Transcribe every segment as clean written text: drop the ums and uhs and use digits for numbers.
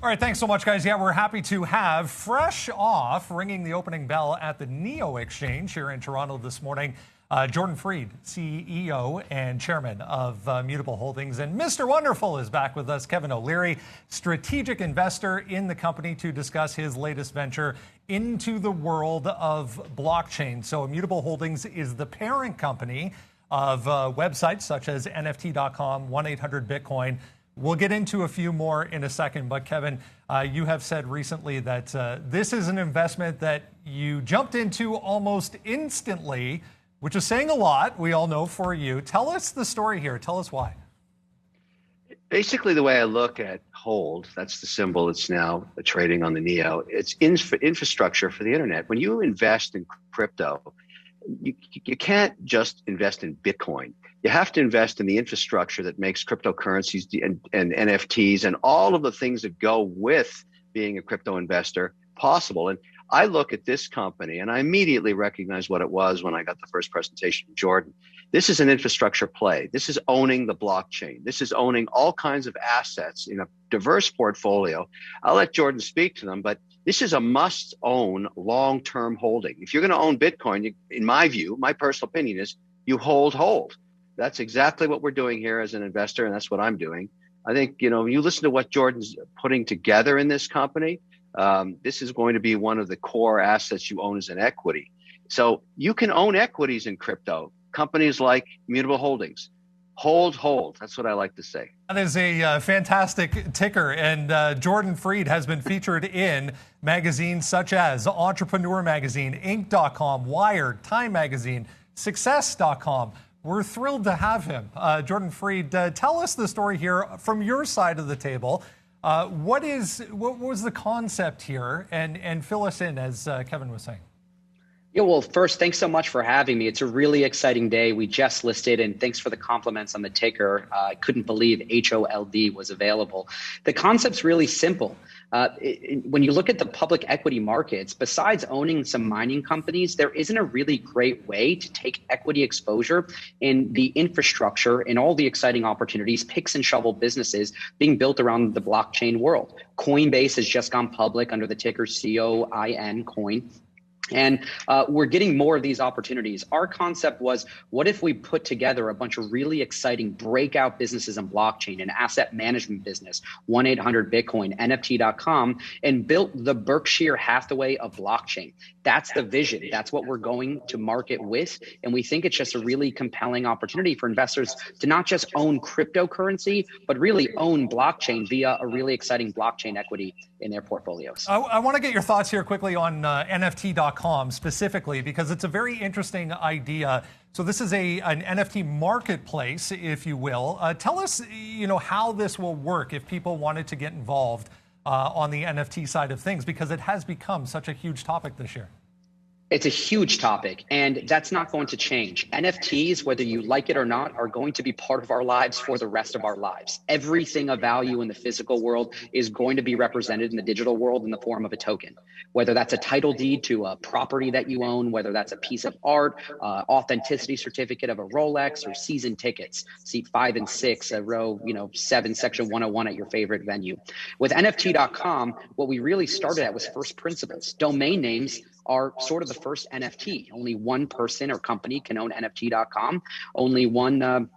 All right, thanks so much, guys. Yeah, we're happy to have fresh off ringing the opening bell at the NEO Exchange here in Toronto this morning. Jordan Freed, CEO and Chairman of Immutable Holdings, and Mr. Wonderful is back with us, Kevin O'Leary, strategic investor in the company, to discuss his latest venture into the world of blockchain. So Immutable Holdings is the parent company of websites such as NFT.com, 1-800-BITCOIN. We'll get into a few more in a second, but Kevin, you have said recently that this is an investment that you jumped into almost instantly, which is saying a lot, we all know, for you. Tell us the story here. Tell us why. Basically, the way I look at Hold, that's the symbol it's now trading on the NEO, it's infrastructure for the internet. When you invest in crypto, you can't just invest in Bitcoin. You have to invest in the infrastructure that makes cryptocurrencies and NFTs and all of the things that go with being a crypto investor possible. And I look at this company and I immediately recognize what it was when I got the first presentation from Jordan. This is an infrastructure play. This is owning the blockchain. This is owning all kinds of assets in a diverse portfolio. I'll let Jordan speak to them, but this is a must-own long-term holding. If you're going to own Bitcoin, in my view, my personal opinion is you hold. That's exactly what we're doing here as an investor, and that's what I'm doing. I think, you listen to what Jordan's putting together in this company. This is going to be one of the core assets you own as an equity. So you can own equities in crypto. Companies like Immutable Holdings. Hold. That's what I like to say. That is a fantastic ticker, and Jordan Freed has been featured in magazines such as Entrepreneur Magazine, Inc.com, Wired, Time Magazine, Success.com. We're thrilled to have him. Jordan Freed, tell us the story here from your side of the table. What was the concept here? And fill us in, as Kevin was saying. Yeah, well, first, thanks so much for having me. It's a really exciting day. We just listed, and thanks for the compliments on the ticker. I couldn't believe HOLD was available. The concept's really simple. When you look at the public equity markets, besides owning some mining companies, there isn't a really great way to take equity exposure in the infrastructure and all the exciting opportunities, picks and shovel businesses being built around the blockchain world. Coinbase has just gone public under the ticker COIN, coin. And we're getting more of these opportunities. Our concept was, what if we put together a bunch of really exciting breakout businesses in blockchain, an asset management business, 1-800-BITCOIN, NFT.com, and built the Berkshire Hathaway of blockchain. That's the vision. That's what we're going to market with. And we think it's just a really compelling opportunity for investors to not just own cryptocurrency, but really own blockchain via a really exciting blockchain equity in their portfolios. I want to get your thoughts here quickly on NFT.com specifically, because it's a very interesting idea. So this is an NFT marketplace, if you will. Tell us, how this will work if people wanted to get involved on the NFT side of things, because it has become such a huge topic this year. It's a huge topic, and that's not going to change. NFTs, whether you like it or not, are going to be part of our lives for the rest of our lives. Everything of value in the physical world is going to be represented in the digital world in the form of a token, whether that's a title deed to a property that you own, whether that's a piece of art, authenticity certificate of a Rolex, or season tickets, seat 5 and 6, row 7, section 101 at your favorite venue. With NFT.com, what we really started at was first principles. Domain names are sort of the first NFT. Only one person or company can own NFT.com. Only one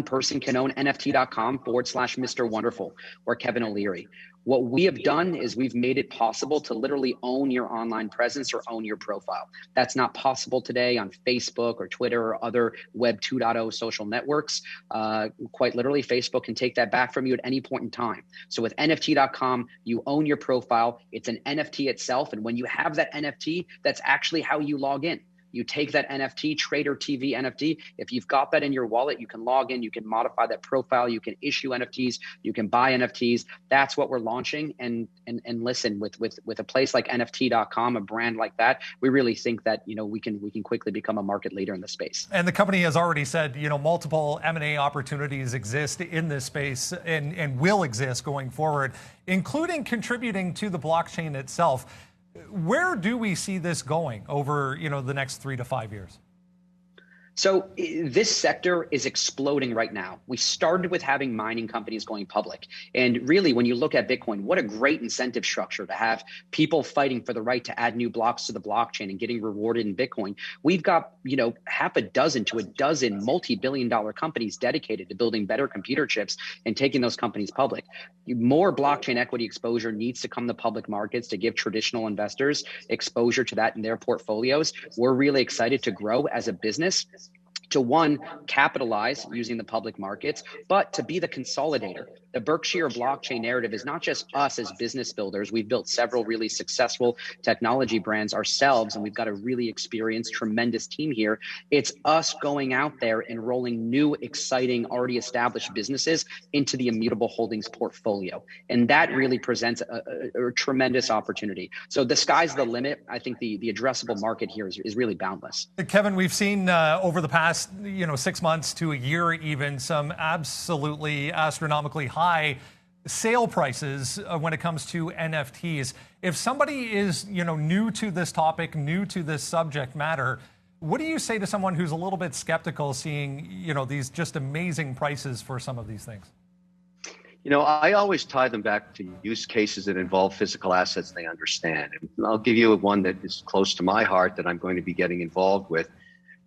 person can own NFT.com / Mr. Wonderful or Kevin O'Leary. What we have done is we've made it possible to literally own your online presence or own your profile. That's not possible today on Facebook or Twitter or other Web 2.0 social networks. Quite literally, Facebook can take that back from you at any point in time. So with NFT.com, you own your profile. It's an NFT itself. And when you have that NFT, that's actually how you log in. You take that NFT, Trader TV NFT. If you've got that in your wallet, you can log in, you can modify that profile, you can issue NFTs, you can buy NFTs. That's what we're launching. And listen, with a place like NFT.com, a brand like that, we really think that we can quickly become a market leader in the space. And the company has already said multiple M&A opportunities exist in this space and will exist going forward, including contributing to the blockchain itself. Where do we see this going over, the next 3 to 5 years? So this sector is exploding right now. We started with having mining companies going public. And really, when you look at Bitcoin, what a great incentive structure to have people fighting for the right to add new blocks to the blockchain and getting rewarded in Bitcoin. We've got, half a dozen to a dozen multi-billion-dollar companies dedicated to building better computer chips and taking those companies public. More blockchain equity exposure needs to come to public markets to give traditional investors exposure to that in their portfolios. We're really excited to grow as a business, to one, capitalize using the public markets, but to be the consolidator. The Berkshire blockchain narrative is not just us as business builders. We've built several really successful technology brands ourselves, and we've got a really experienced, tremendous team here. It's us going out there and rolling new, exciting, already established businesses into the Immutable Holdings portfolio. And that really presents a tremendous opportunity. So the sky's the limit. I think the addressable market here is really boundless. Kevin, we've seen over the past 6 months to a year even some absolutely astronomically high sale prices when it comes to NFTs. If somebody is new to this topic, new to this subject matter, what do you say to someone who's a little bit skeptical seeing these just amazing prices for some of these things? I always tie them back to use cases that involve physical assets they understand. And I'll give you one that is close to my heart that I'm going to be getting involved with.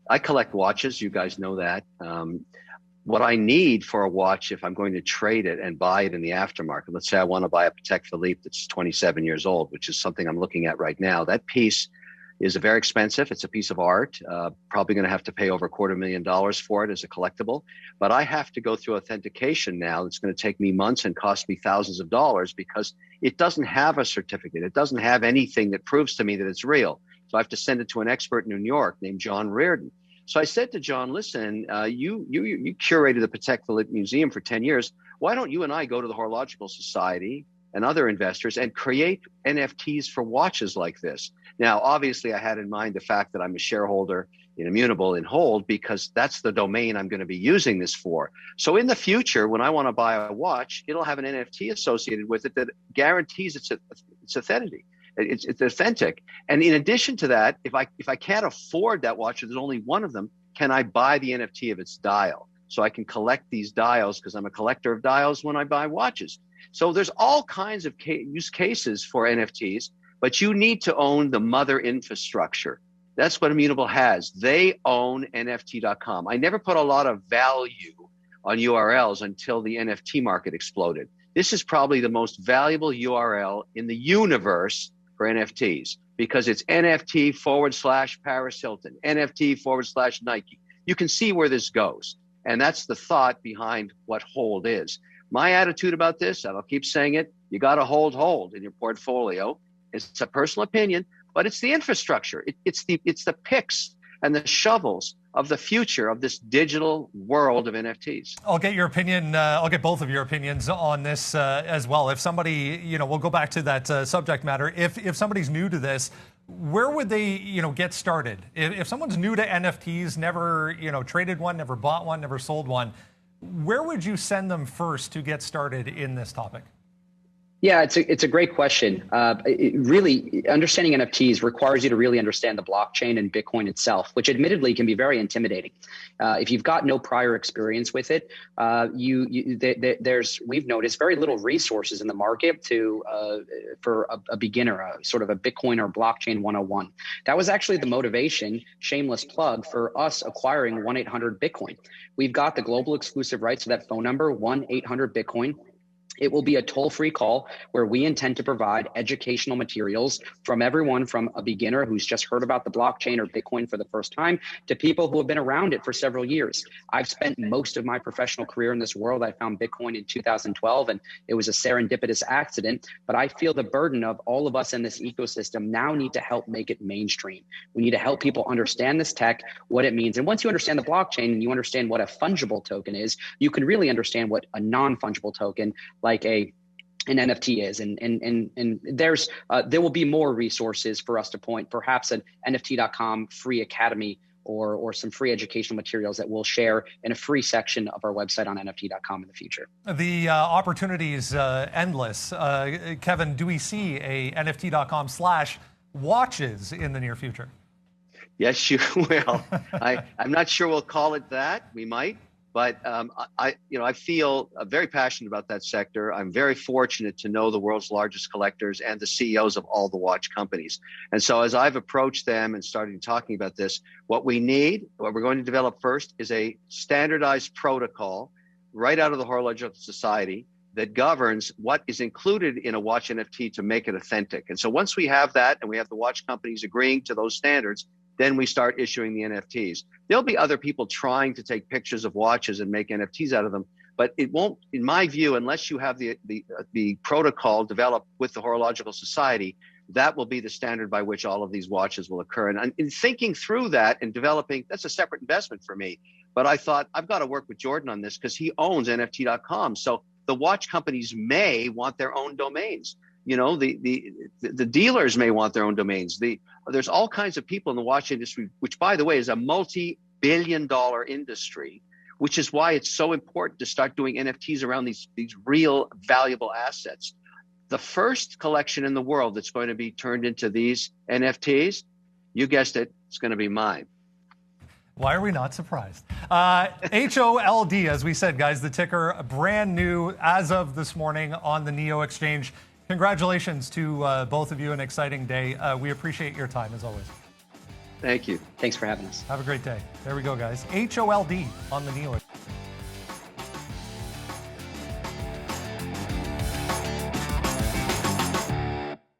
I collect watches. You guys know that. What I need for a watch, if I'm going to trade it and buy it in the aftermarket, let's say I want to buy a Patek Philippe that's 27 years old, which is something I'm looking at right now. That piece is very expensive. It's a piece of art. Probably going to have to pay over $250,000 for it as a collectible. But I have to go through authentication now. It's going to take me months and cost me thousands of dollars because it doesn't have a certificate. It doesn't have anything that proves to me that it's real. So I have to send it to an expert in New York named John Reardon. So I said to John, listen, you curated the Patek Philippe Museum for 10 years. Why don't you and I go to the Horological Society and other investors and create NFTs for watches like this? Now, obviously, I had in mind the fact that I'm a shareholder in Immutable and Hold because that's the domain I'm going to be using this for. So in the future, when I want to buy a watch, it'll have an NFT associated with it that guarantees its authenticity. It's authentic. And in addition to that, if I can't afford that watch, or there's only one of them, can I buy the NFT of its dial? So I can collect these dials because I'm a collector of dials when I buy watches. So there's all kinds of use cases for NFTs, but you need to own the mother infrastructure. That's what Immutable has. They own NFT.com. I never put a lot of value on URLs until the NFT market exploded. This is probably the most valuable URL in the universe for NFTs because it's NFT/Paris Hilton, NFT/Nike. You can see where this goes. And that's the thought behind what Hold is. My attitude about this, and I'll keep saying it, you got to hold in your portfolio. It's a personal opinion, but it's the infrastructure. It's the picks and the shovels of the future of this digital world of NFTs. I'll get your opinion. I'll get both of your opinions on this as well. If somebody, we'll go back to that subject matter. If somebody's new to this, where would they, get started? If someone's new to NFTs, never, traded one, never bought one, never sold one, where would you send them first to get started in this topic? Yeah, it's a great question. Really, understanding NFTs requires you to really understand the blockchain and Bitcoin itself, which admittedly can be very intimidating. If you've got no prior experience with it, we've noticed very little resources in the market for a beginner, sort of a Bitcoin or blockchain 101. That was actually the motivation, shameless plug, for us acquiring 1-800-BITCOIN. We've got the global exclusive rights to that phone number, 1-800-BITCOIN. It will be a toll-free call where we intend to provide educational materials from everyone from a beginner who's just heard about the blockchain or Bitcoin for the first time to people who have been around it for several years. I've spent most of my professional career in this world. I found Bitcoin in 2012, and it was a serendipitous accident. But I feel the burden of all of us in this ecosystem now need to help make it mainstream. We need to help people understand this tech, what it means. And once you understand the blockchain and you understand what a fungible token is, you can really understand what a non-fungible token like an NFT is, and there will be more resources for us to point, perhaps an NFT.com free academy or some free educational materials that we'll share in a free section of our website on NFT.com in the future. The opportunity is endless. Kevin, do we see a NFT.com/watches in the near future? Yes, you will. I'm not sure we'll call it that. We might, but I feel very passionate about that sector. I'm very fortunate to know the world's largest collectors and the CEOs of all the watch companies. And so as I've approached them and started talking about this, what we're going to develop first is a standardized protocol right out of the Horological Society that governs what is included in a watch NFT to make it authentic. And so once we have that and we have the watch companies agreeing to those standards, then we start issuing the NFTs. There'll be other people trying to take pictures of watches and make NFTs out of them, but it won't, in my view, unless you have the protocol developed with the Horological Society, that will be the standard by which all of these watches will occur. And in thinking through that and developing, that's a separate investment for me. But I thought, I've got to work with Jordan on this because he owns NFT.com. So the watch companies may want their own domains. You know, the dealers may want their own domains. There's all kinds of people in the watch industry, which, by the way, is a multi-billion-dollar industry, which is why it's so important to start doing NFTs around these real valuable assets. The first collection in the world that's going to be turned into these NFTs, you guessed it, it's going to be mine. Why are we not surprised? HOLD, as we said, guys, the ticker, brand new as of this morning on the NEO exchange. Congratulations to both of you. An exciting day. We appreciate your time, as always. Thank you. Thanks for having us. Have a great day. There we go, guys. HOLD on the NEO exchange.